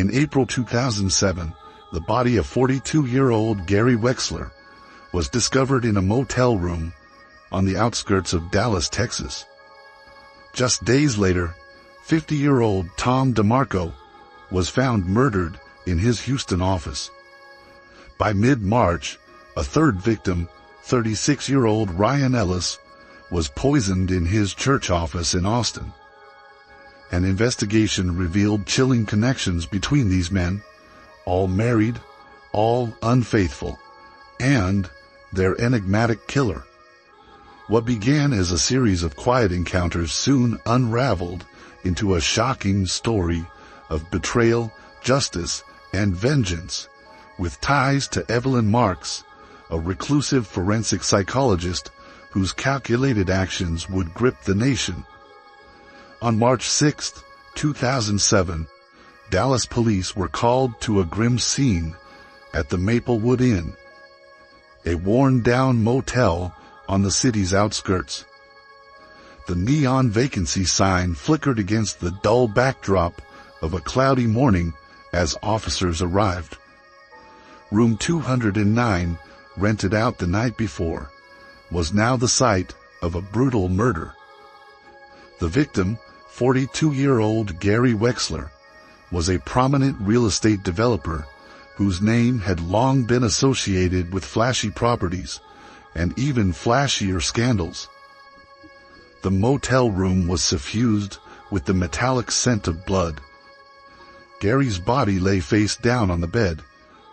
In April 2007, the body of 42-year-old Gary Wexler was discovered in a motel room on the outskirts of Dallas, Texas. Just days later, 50-year-old Tom DeMarco was found murdered in his Houston office. By mid-March, a third victim, 36-year-old Ryan Ellis, was poisoned in his church office in Austin. An investigation revealed chilling connections between these men, all married, all unfaithful, and their enigmatic killer. What began as a series of quiet encounters soon unraveled into a shocking story of betrayal, justice, and vengeance, with ties to Evelyn Marks, a reclusive forensic psychologist whose calculated actions would grip the nation. On March 6, 2007, Dallas police were called to a grim scene at the Maplewood Inn, a worn-down motel on the city's outskirts. The neon vacancy sign flickered against the dull backdrop of a cloudy morning as officers arrived. Room 209, rented out the night before, was now the site of a brutal murder. The victim, 42-year-old Gary Wexler, was a prominent real estate developer whose name had long been associated with flashy properties and even flashier scandals. The motel room was suffused with the metallic scent of blood. Gary's body lay face down on the bed,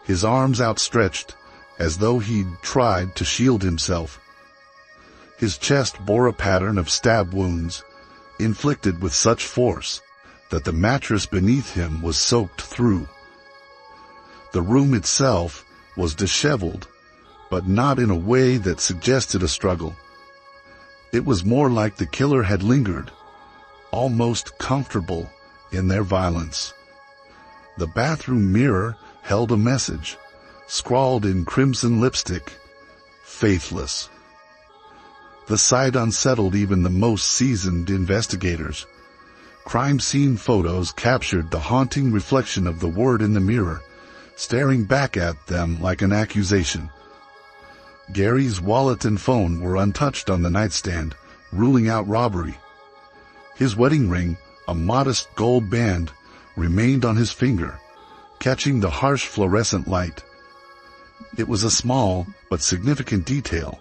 his arms outstretched as though he'd tried to shield himself. His chest bore a pattern of stab wounds, inflicted with such force that the mattress beneath him was soaked through. The room itself was disheveled, but not in a way that suggested a struggle. It was more like the killer had lingered, almost comfortable in their violence. The bathroom mirror held a message, scrawled in crimson lipstick, "Faithless." The sight unsettled even the most seasoned investigators. Crime scene photos captured the haunting reflection of the word in the mirror, staring back at them like an accusation. Gary's wallet and phone were untouched on the nightstand, ruling out robbery. His wedding ring, a modest gold band, remained on his finger, catching the harsh fluorescent light. It was a small but significant detail,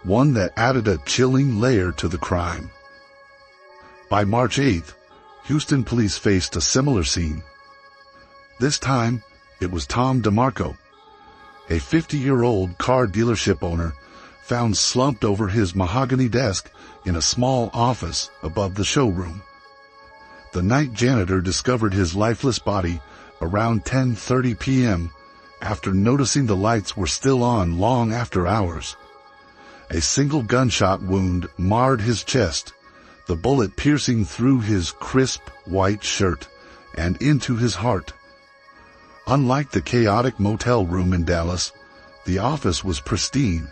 one that added a chilling layer to the crime. By March 8th, Houston police faced a similar scene. This time, it was Tom DeMarco, a 50-year-old car dealership owner, found slumped over his mahogany desk in a small office above the showroom. The night janitor discovered his lifeless body around 10:30 p.m. after noticing the lights were still on long after hours. A single gunshot wound marred his chest, the bullet piercing through his crisp white shirt and into his heart. Unlike the chaotic motel room in Dallas, the office was pristine,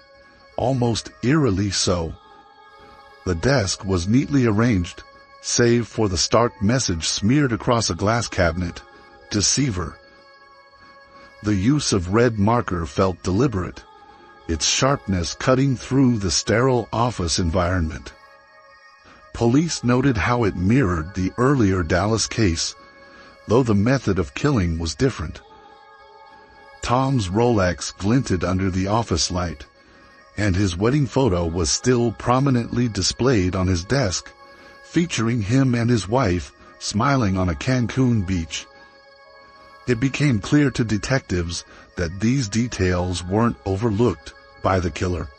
almost eerily so. The desk was neatly arranged, save for the stark message smeared across a glass cabinet, "Deceiver." The use of red marker felt deliberate, its sharpness cutting through the sterile office environment. Police noted how it mirrored the earlier Dallas case, though the method of killing was different. Tom's Rolex glinted under the office light, and his wedding photo was still prominently displayed on his desk, featuring him and his wife smiling on a Cancun beach. It became clear to detectives that these details weren't overlooked by the killer.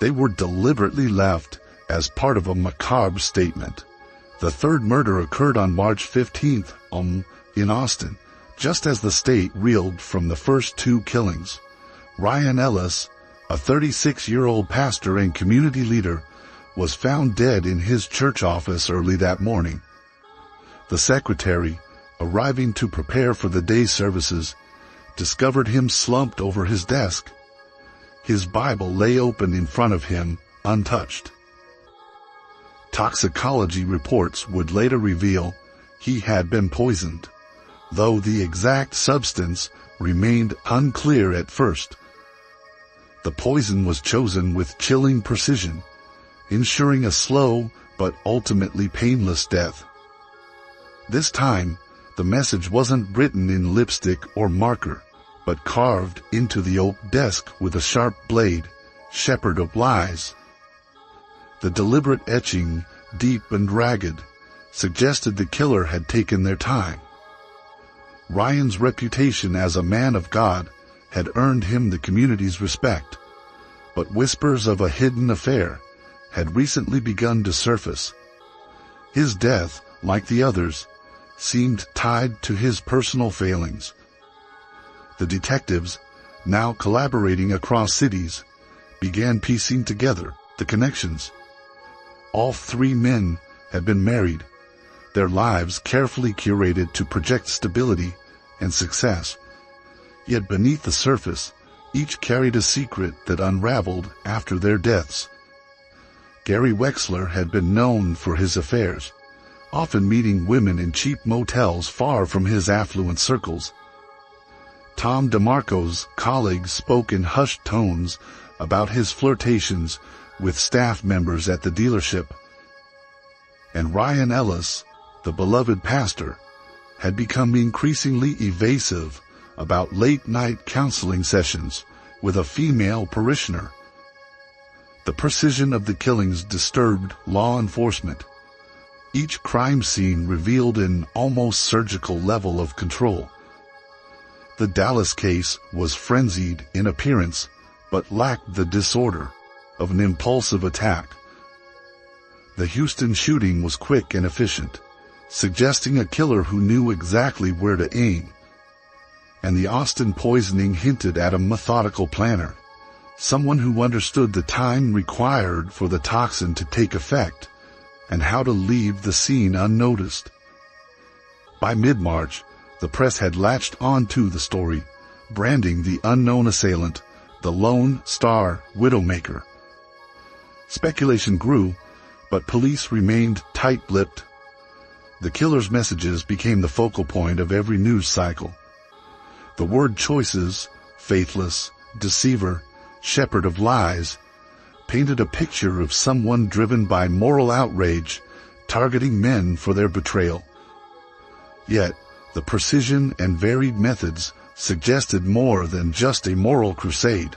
They were deliberately left as part of a macabre statement. The third murder occurred on March 15th in Austin, just as the state reeled from the first two killings. Ryan Ellis, a 36-year-old pastor and community leader, was found dead in his church office early that morning. The secretary, arriving to prepare for the day's services, discovered him slumped over his desk. His Bible lay open in front of him, untouched. Toxicology reports would later reveal he had been poisoned. though the exact substance remained unclear at first. The poison was chosen with chilling precision, ensuring a slow but ultimately painless death. This time, the message wasn't written in lipstick or marker, but carved into the oak desk with a sharp blade, shepherd of lies. The deliberate etching, deep and ragged, suggested the killer had taken their time. Ryan's reputation as a man of God had earned him the community's respect, but whispers of a hidden affair had recently begun to surface. His death, like the others, seemed tied to his personal failings. The detectives, now collaborating across cities, began piecing together the connections. All three men had been married, their lives carefully curated to project stability and success. Yet beneath the surface, each carried a secret that unraveled after their deaths. Gary Wexler had been known for his affairs, often meeting women in cheap motels far from his affluent circles. Tom DeMarco's colleagues spoke in hushed tones about his flirtations with staff members at the dealership. And Ryan Ellis, the beloved pastor, had become increasingly evasive about late-night counseling sessions with a female parishioner. The precision of the killings disturbed law enforcement. Each crime scene revealed an almost surgical level of control. The Dallas case was frenzied in appearance, but lacked the disorder of an impulsive attack. The Houston shooting was quick and efficient, suggesting a killer who knew exactly where to aim. And the Austin poisoning hinted at a methodical planner, someone who understood the time required for the toxin to take effect and how to leave the scene unnoticed. By mid-March, the press had latched onto the story, branding the unknown assailant the Lone Star Widowmaker. Speculation grew, but police remained tight-lipped. The killer's messages became the focal point of every news cycle. The word choices, faithless, deceiver, shepherd of lies, painted a picture of someone driven by moral outrage, targeting men for their betrayal. Yet, the precision and varied methods suggested more than just a moral crusade.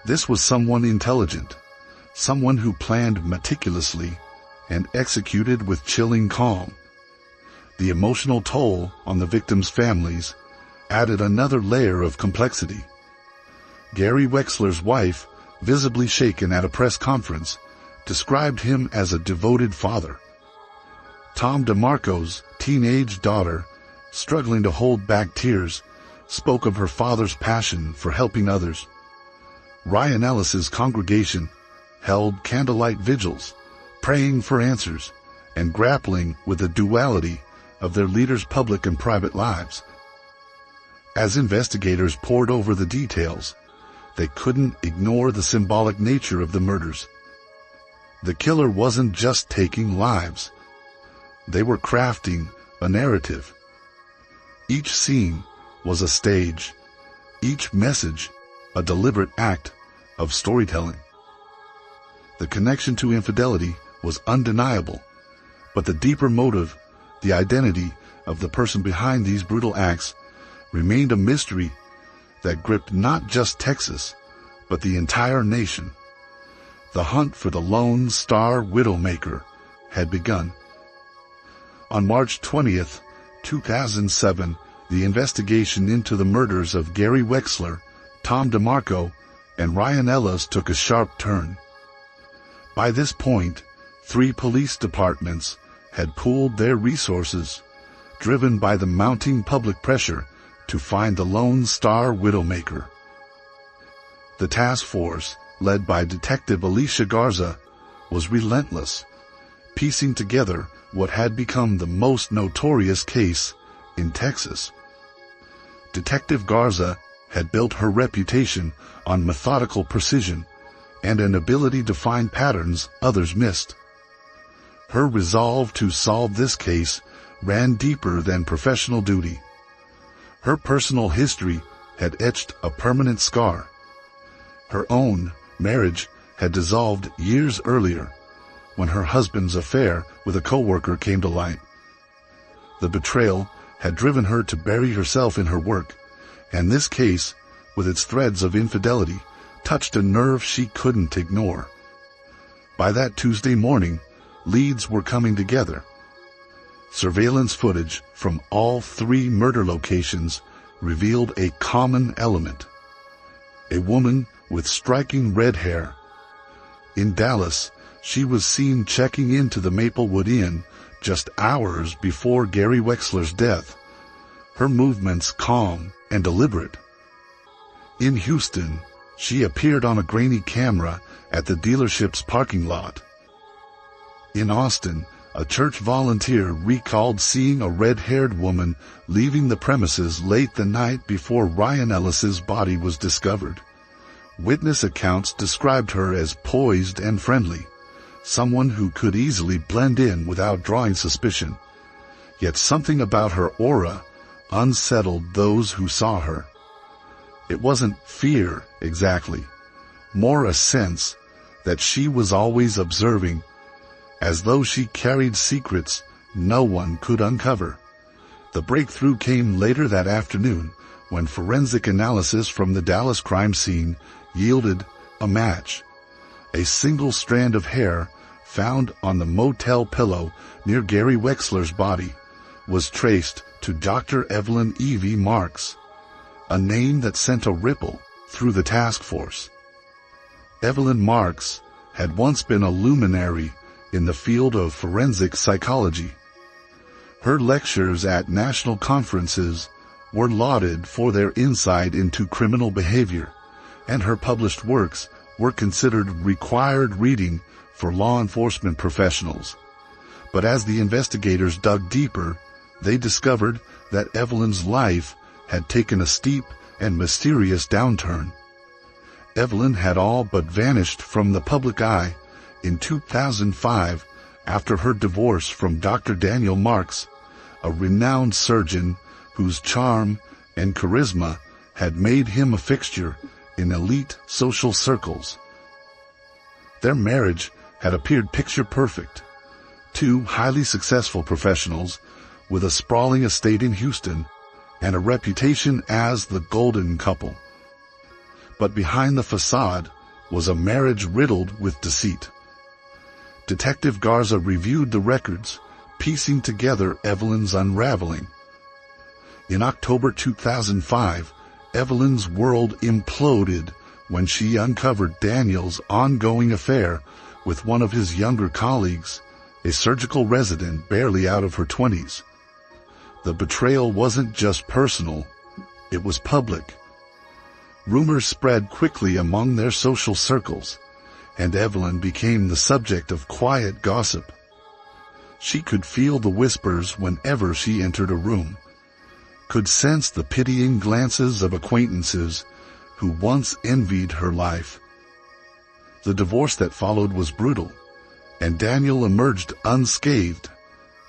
This was someone intelligent, someone who planned meticulously and executed with chilling calm. The emotional toll on the victims' families added another layer of complexity. Gary Wexler's wife, visibly shaken at a press conference, described him as a devoted father. Tom DeMarco's teenage daughter, struggling to hold back tears, spoke of her father's passion for helping others. Ryan Ellis's congregation held candlelight vigils, praying for answers and grappling with the duality of their leaders' public and private lives. As investigators pored over the details, they couldn't ignore the symbolic nature of the murders. The killer wasn't just taking lives. They were crafting a narrative. Each scene was a stage, each message a deliberate act of storytelling. The connection to infidelity was undeniable, but the deeper motive, the identity of the person behind these brutal acts, remained a mystery that gripped not just Texas, but the entire nation. The hunt for the Lone Star Widowmaker had begun. On March 20th, 2007, the investigation into the murders of Gary Wexler, Tom DeMarco, and Ryan Ellis took a sharp turn. By this point, 3 police departments had pooled their resources, driven by the mounting public pressure to find the Lone Star Widowmaker. The task force, led by Detective Alicia Garza, was relentless, piecing together what had become the most notorious case in Texas. Detective Garza had built her reputation on methodical precision and an ability to find patterns others missed. Her resolve to solve this case ran deeper than professional duty. Her personal history had etched a permanent scar. Her own marriage had dissolved years earlier when her husband's affair with a coworker came to light. The betrayal had driven her to bury herself in her work, and this case, with its threads of infidelity, touched a nerve she couldn't ignore. By that Tuesday morning, leads were coming together. Surveillance footage from all 3 murder locations revealed a common element: a woman with striking red hair. In Dallas, she was seen checking into the Maplewood Inn just hours before Gary Wexler's death, her movements calm and deliberate. In Houston, she appeared on a grainy camera at the dealership's parking lot. In Austin, a church volunteer recalled seeing a red-haired woman leaving the premises late the night before Ryan Ellis's body was discovered. Witness accounts described her as poised and friendly, someone who could easily blend in without drawing suspicion. Yet something about her aura unsettled those who saw her. It wasn't fear exactly, more a sense that she was always observing, as though she carried secrets no one could uncover. The breakthrough came later that afternoon when forensic analysis from the Dallas crime scene yielded a match. A single strand of hair found on the motel pillow near Gary Wexler's body was traced to Dr. Evelyn Evie Marks, a name that sent a ripple through the task force. Evelyn Marks had once been a luminary in the field of forensic psychology. Her lectures at national conferences were lauded for their insight into criminal behavior, and her published works were considered required reading for law enforcement professionals. But as the investigators dug deeper, they discovered that Evelyn's life had taken a steep and mysterious downturn. Evelyn had all but vanished from the public eye in 2005 after her divorce from Dr. Daniel Marks, a renowned surgeon whose charm and charisma had made him a fixture in elite social circles. Their marriage had appeared picture perfect. 2 highly successful professionals with a sprawling estate in Houston and a reputation as the golden couple. But behind the facade was a marriage riddled with deceit. Detective Garza reviewed the records, piecing together Evelyn's unraveling. In October 2005, Evelyn's world imploded when she uncovered Daniel's ongoing affair with one of his younger colleagues, a surgical resident barely out of her 20s. The betrayal wasn't just personal, it was public. Rumors spread quickly among their social circles, and Evelyn became the subject of quiet gossip. She could feel the whispers whenever she entered a room, could sense the pitying glances of acquaintances who once envied her life. The divorce that followed was brutal, and Daniel emerged unscathed,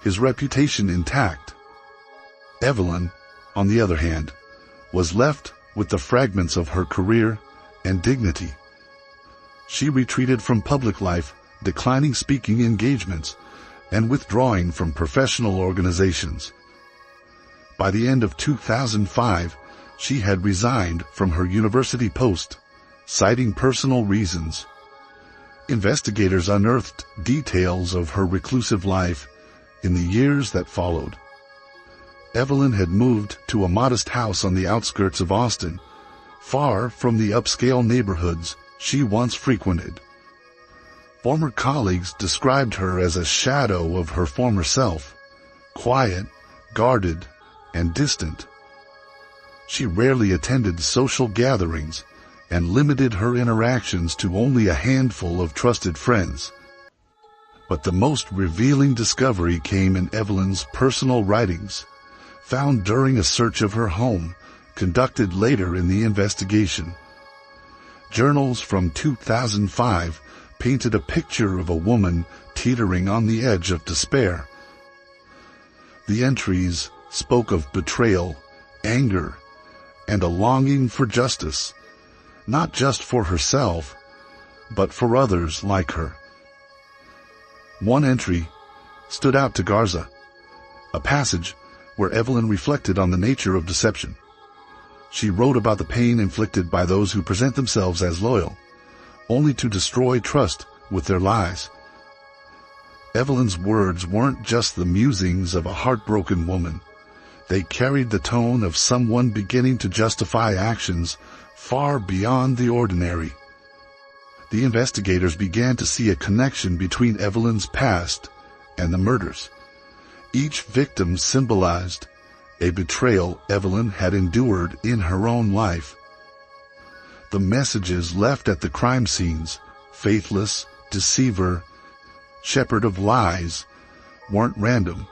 his reputation intact. Evelyn, on the other hand, was left with the fragments of her career and dignity. She retreated from public life, declining speaking engagements, and withdrawing from professional organizations. By the end of 2005, she had resigned from her university post, citing personal reasons. Investigators unearthed details of her reclusive life in the years that followed. Evelyn had moved to a modest house on the outskirts of Austin, far from the upscale neighborhoods she once frequented. Former colleagues described her as a shadow of her former self, quiet, guarded, and distant. She rarely attended social gatherings and limited her interactions to only a handful of trusted friends. But the most revealing discovery came in Evelyn's personal writings, found during a search of her home, conducted later in the investigation. Journals from 2005 painted a picture of a woman teetering on the edge of despair. The entries spoke of betrayal, anger, and a longing for justice, not just for herself, but for others like her. One entry stood out to Garza, a passage where Evelyn reflected on the nature of deception. She wrote about the pain inflicted by those who present themselves as loyal, only to destroy trust with their lies. Evelyn's words weren't just the musings of a heartbroken woman. They carried the tone of someone beginning to justify actions far beyond the ordinary. The investigators began to see a connection between Evelyn's past and the murders. Each victim symbolized a betrayal Evelyn had endured in her own life. The messages left at the crime scenes, faithless, deceiver, shepherd of lies, weren't random.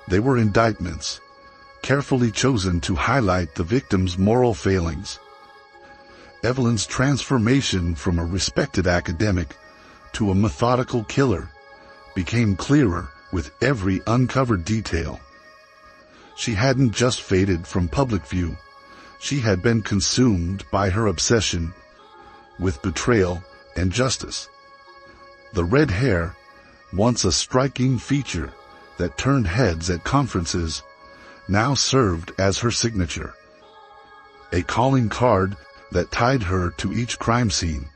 They were indictments, carefully chosen to highlight the victim's moral failings. Evelyn's transformation from a respected academic to a methodical killer became clearer with every uncovered detail. She hadn't just faded from public view. She had been consumed by her obsession with betrayal and justice. The red hair, once a striking feature that turned heads at conferences, now served as her signature, a calling card that tied her to each crime scene.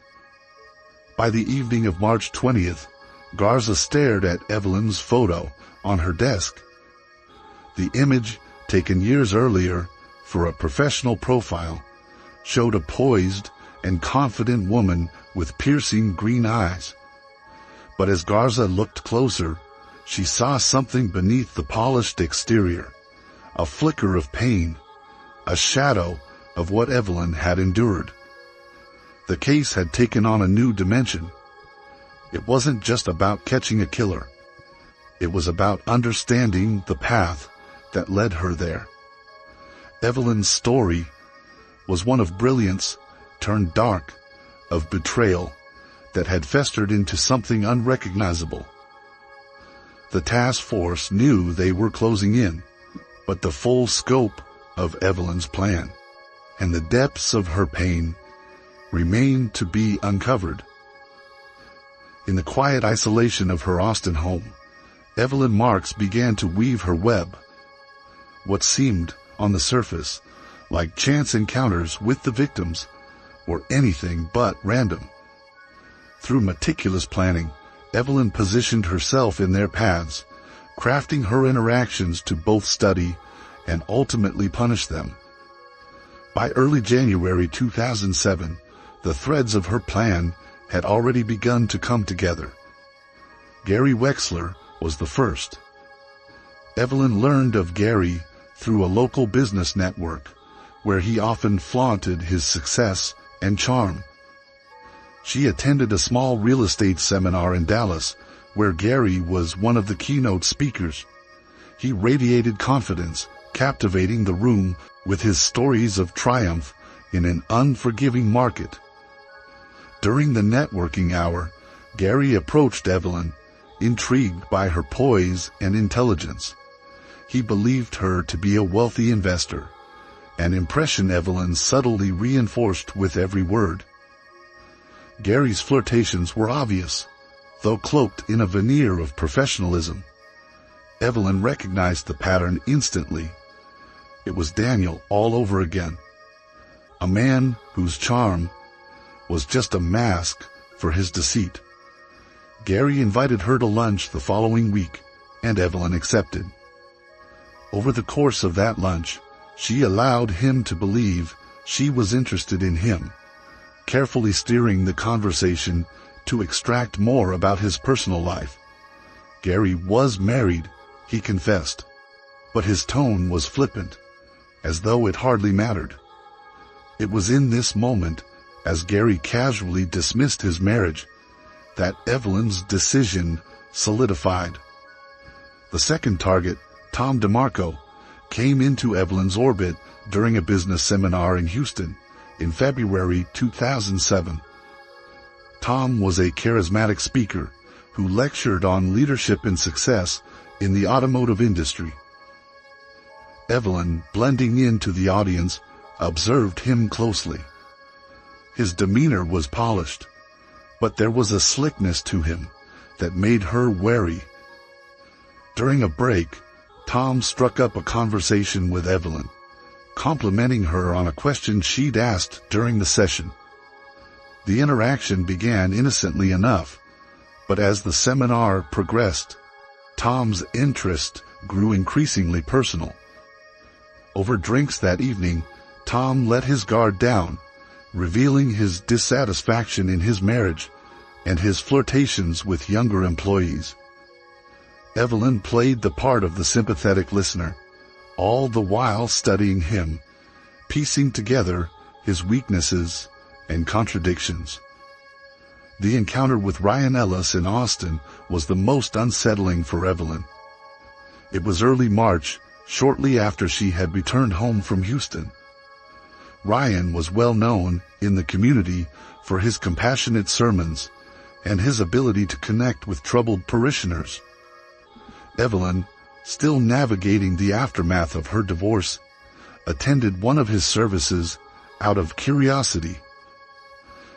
By the evening of March 20th, Garza stared at Evelyn's photo on her desk. The image, taken years earlier for a professional profile, showed a poised and confident woman with piercing green eyes. But as Garza looked closer, she saw something beneath the polished exterior, a flicker of pain, a shadow of what Evelyn had endured. The case had taken on a new dimension. It wasn't just about catching a killer. It was about understanding the path that led her there. Evelyn's story was one of brilliance turned dark, of betrayal that had festered into something unrecognizable. The task force knew they were closing in, but the full scope of Evelyn's plan and the depths of her pain remained to be uncovered. In the quiet isolation of her Austin home, Evelyn Marks began to weave her web. What seemed, on the surface, like chance encounters with the victims were anything but random. Through meticulous planning, Evelyn positioned herself in their paths, crafting her interactions to both study and ultimately punish them. By early January 2007, the threads of her plan had already begun to come together. Gary Wexler was the first. Evelyn learned of Gary through a local business network, where he often flaunted his success and charm. She attended a small real estate seminar in Dallas, where Gary was one of the keynote speakers. He radiated confidence, captivating the room with his stories of triumph in an unforgiving market. During the networking hour, Gary approached Evelyn, intrigued by her poise and intelligence. He believed her to be a wealthy investor, an impression Evelyn subtly reinforced with every word. Gary's flirtations were obvious, though cloaked in a veneer of professionalism. Evelyn recognized the pattern instantly. It was Daniel all over again, a man whose charm was just a mask for his deceit. Gary invited her to lunch the following week, and Evelyn accepted. Over the course of that lunch, she allowed him to believe she was interested in him, carefully steering the conversation to extract more about his personal life. Gary was married, he confessed, but his tone was flippant, as though it hardly mattered. It was in this moment, as Gary casually dismissed his marriage, that Evelyn's decision solidified. The second target, Tom DeMarco, came into Evelyn's orbit during a business seminar in Houston in February 2007. Tom was a charismatic speaker who lectured on leadership and success in the automotive industry. Evelyn, blending into the audience, observed him closely. His demeanor was polished, but there was a slickness to him that made her wary. During a break, Tom struck up a conversation with Evelyn, complimenting her on a question she'd asked during the session. The interaction began innocently enough, but as the seminar progressed, Tom's interest grew increasingly personal. Over drinks that evening, Tom let his guard down, revealing his dissatisfaction in his marriage and his flirtations with younger employees. Evelyn played the part of the sympathetic listener, all the while studying him, piecing together his weaknesses and contradictions. The encounter with Ryan Ellis in Austin was the most unsettling for Evelyn. It was early March, shortly after she had returned home from Houston. Ryan was well known in the community for his compassionate sermons and his ability to connect with troubled parishioners. Evelyn, still navigating the aftermath of her divorce, attended one of his services out of curiosity.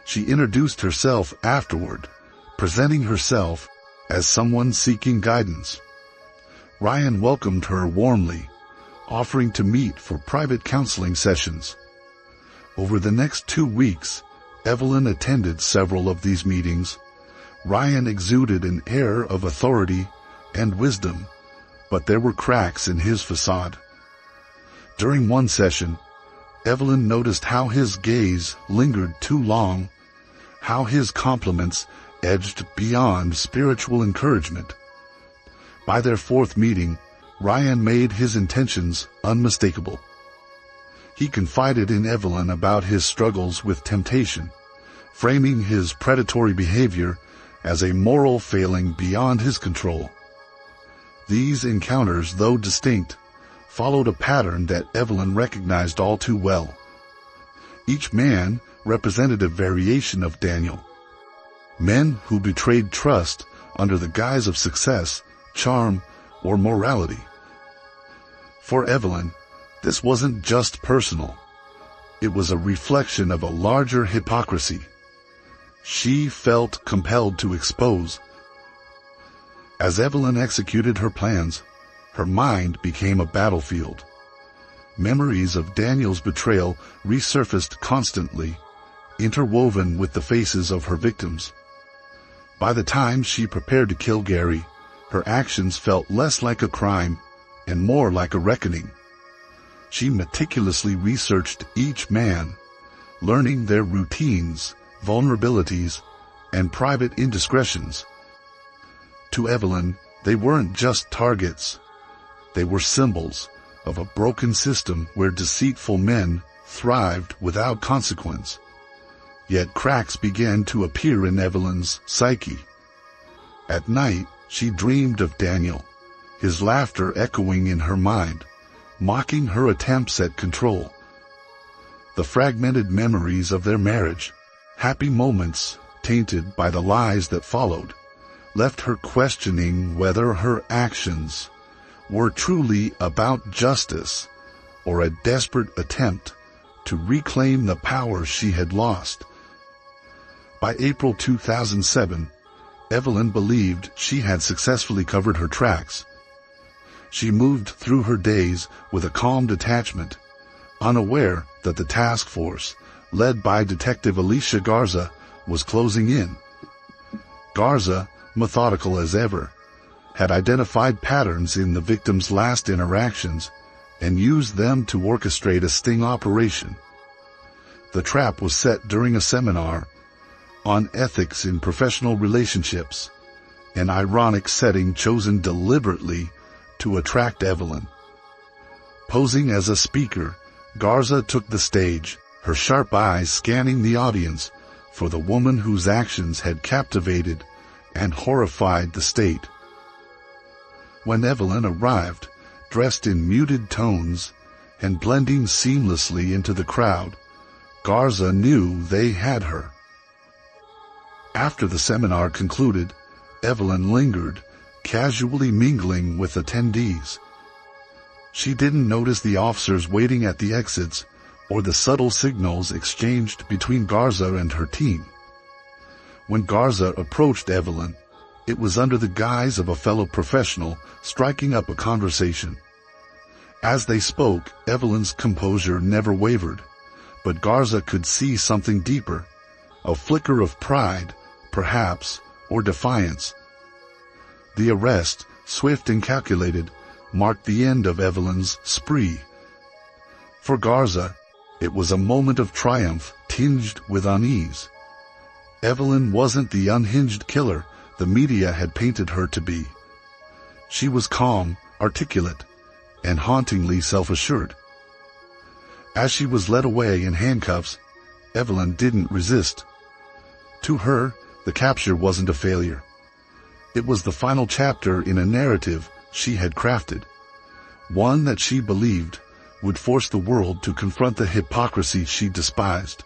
She introduced herself afterward, presenting herself as someone seeking guidance. Ryan welcomed her warmly, offering to meet for private counseling sessions. Over the next 2 weeks, Evelyn attended several of these meetings. Ryan exuded an air of authority and wisdom, but there were cracks in his facade. During one session, Evelyn noticed how his gaze lingered too long, how his compliments edged beyond spiritual encouragement. By their 4th meeting, Ryan made his intentions unmistakable. He confided in Evelyn about his struggles with temptation, framing his predatory behavior as a moral failing beyond his control. These encounters, though distinct, followed a pattern that Evelyn recognized all too well. Each man represented a variation of Daniel. Men who betrayed trust under the guise of success, charm, or morality. For Evelyn, this wasn't just personal. It was a reflection of a larger hypocrisy she felt compelled to expose. As Evelyn executed her plans, her mind became a battlefield. Memories of Daniel's betrayal resurfaced constantly, interwoven with the faces of her victims. By the time she prepared to kill Gary, her actions felt less like a crime and more like a reckoning. She meticulously researched each man, learning their routines, vulnerabilities, and private indiscretions. To Evelyn, they weren't just targets. They were symbols of a broken system where deceitful men thrived without consequence. Yet cracks began to appear in Evelyn's psyche. At night, she dreamed of Daniel, his laughter echoing in her mind, mocking her attempts at control. The fragmented memories of their marriage, happy moments tainted by the lies that followed, left her questioning whether her actions were truly about justice or a desperate attempt to reclaim the power she had lost. By April 2007, Evelyn believed she had successfully covered her tracks. She moved through her days with a calm detachment, unaware that the task force, led by Detective Alicia Garza, was closing in. Garza, methodical as ever, had identified patterns in the victim's last interactions and used them to orchestrate a sting operation. The trap was set during a seminar on ethics in professional relationships, an ironic setting chosen deliberately to attract Evelyn. Posing as a speaker, Garza took the stage, her sharp eyes scanning the audience for the woman whose actions had captivated and horrified the state. When Evelyn arrived, dressed in muted tones and blending seamlessly into the crowd, Garza knew they had her. After the seminar concluded, Evelyn lingered, casually mingling with attendees. She didn't notice the officers waiting at the exits or the subtle signals exchanged between Garza and her team. When Garza approached Evelyn, it was under the guise of a fellow professional striking up a conversation. As they spoke, Evelyn's composure never wavered, but Garza could see something deeper, a flicker of pride, perhaps, or defiance. The arrest, swift and calculated, marked the end of Evelyn's spree. For Garza, it was a moment of triumph tinged with unease. Evelyn wasn't the unhinged killer the media had painted her to be. She was calm, articulate, and hauntingly self-assured. As she was led away in handcuffs, Evelyn didn't resist. To her, the capture wasn't a failure. It was the final chapter in a narrative she had crafted, one that she believed would force the world to confront the hypocrisy she despised.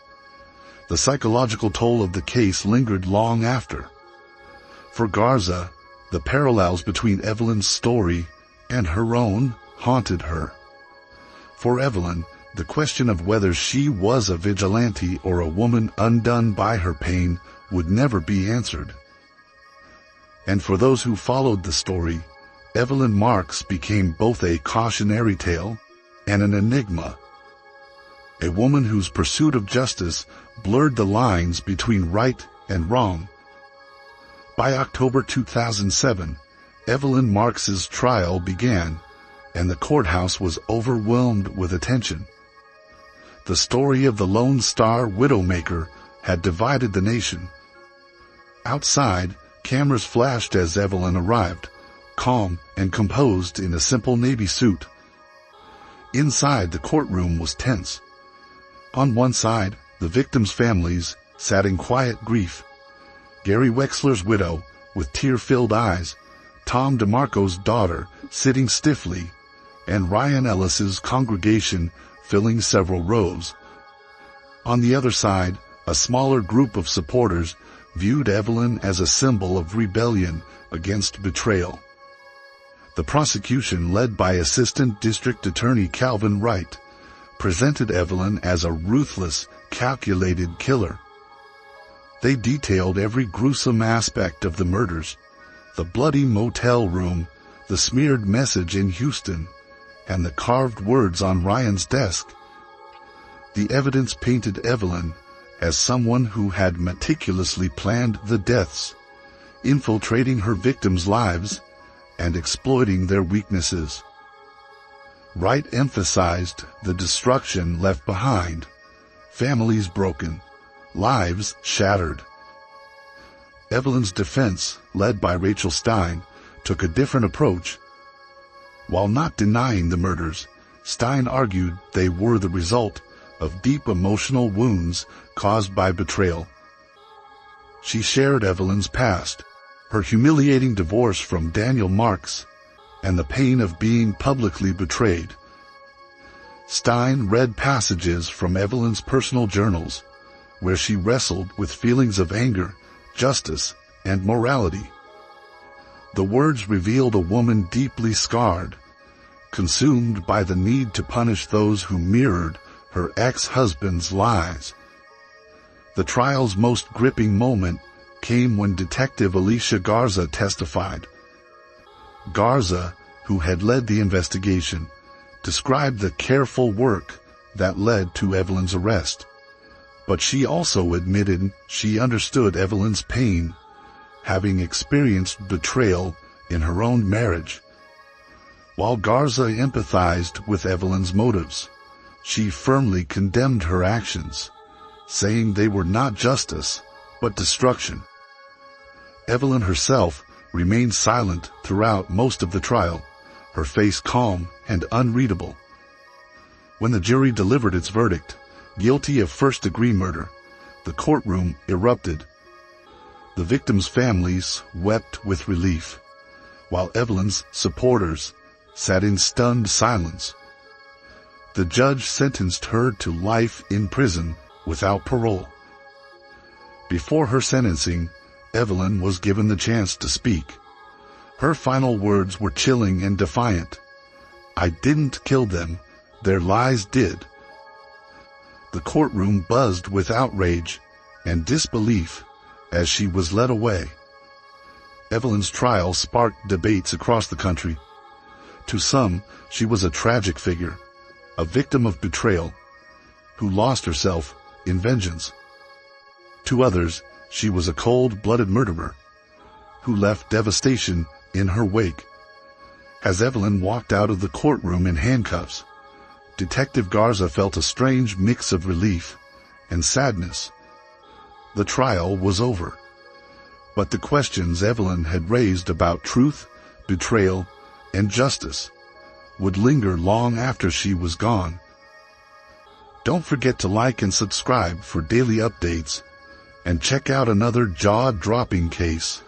The psychological toll of the case lingered long after. For Garza, the parallels between Evelyn's story and her own haunted her. For Evelyn, the question of whether she was a vigilante or a woman undone by her pain would never be answered. And for those who followed the story, Evelyn Marks became both a cautionary tale and an enigma. A woman whose pursuit of justice blurred the lines between right and wrong. By October 2007, Evelyn Marks's trial began, and the courthouse was overwhelmed with attention. The story of the Lone Star Widowmaker had divided the nation. Outside, cameras flashed as Evelyn arrived, calm and composed in a simple navy suit. Inside, the courtroom was tense. On one side, the victims' families sat in quiet grief. Gary Wexler's widow, with tear-filled eyes, Tom DeMarco's daughter sitting stiffly, and Ryan Ellis's congregation filling several rows. On the other side, a smaller group of supporters viewed Evelyn as a symbol of rebellion against betrayal. The prosecution, led by Assistant District Attorney Calvin Wright, presented Evelyn as a ruthless, calculated killer. They detailed every gruesome aspect of the murders: the bloody motel room, the smeared message in Houston, and the carved words on Ryan's desk. The evidence painted Evelyn as someone who had meticulously planned the deaths, infiltrating her victims' lives and exploiting their weaknesses. Wright emphasized the destruction left behind, families broken, lives shattered. Evelyn's defense, led by Rachel Stein, took a different approach. While not denying the murders, Stein argued they were the result of deep emotional wounds caused by betrayal. She shared Evelyn's past, her humiliating divorce from Daniel Marks, and the pain of being publicly betrayed. Stein read passages from Evelyn's personal journals, where she wrestled with feelings of anger, justice, and morality. The words revealed a woman deeply scarred, consumed by the need to punish those who mirrored her ex-husband's lies. The trial's most gripping moment came when Detective Alicia Garza testified. Garza, who had led the investigation, described the careful work that led to Evelyn's arrest. But she also admitted she understood Evelyn's pain, having experienced betrayal in her own marriage. While Garza empathized with Evelyn's motives, she firmly condemned her actions, saying they were not justice, but destruction. Evelyn herself remained silent throughout most of the trial, her face calm and unreadable. When the jury delivered its verdict, guilty of first-degree murder, the courtroom erupted. The victims' families wept with relief, while Evelyn's supporters sat in stunned silence. The judge sentenced her to life in prison without parole. Before her sentencing, Evelyn was given the chance to speak. Her final words were chilling and defiant. "I didn't kill them, their lies did." The courtroom buzzed with outrage and disbelief as she was led away. Evelyn's trial sparked debates across the country. To some, she was a tragic figure, a victim of betrayal, who lost herself in vengeance. To others, she was a cold-blooded murderer, who left devastation in her wake. As Evelyn walked out of the courtroom in handcuffs, Detective Garza felt a strange mix of relief and sadness. The trial was over, but the questions Evelyn had raised about truth, betrayal, and justice would linger long after she was gone. Don't forget to like and subscribe for daily updates, and check out another jaw-dropping case.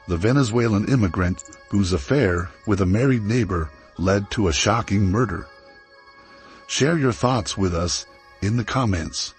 The Venezuelan immigrant whose affair with a married neighbor led to a shocking murder. Share your thoughts with us in the comments.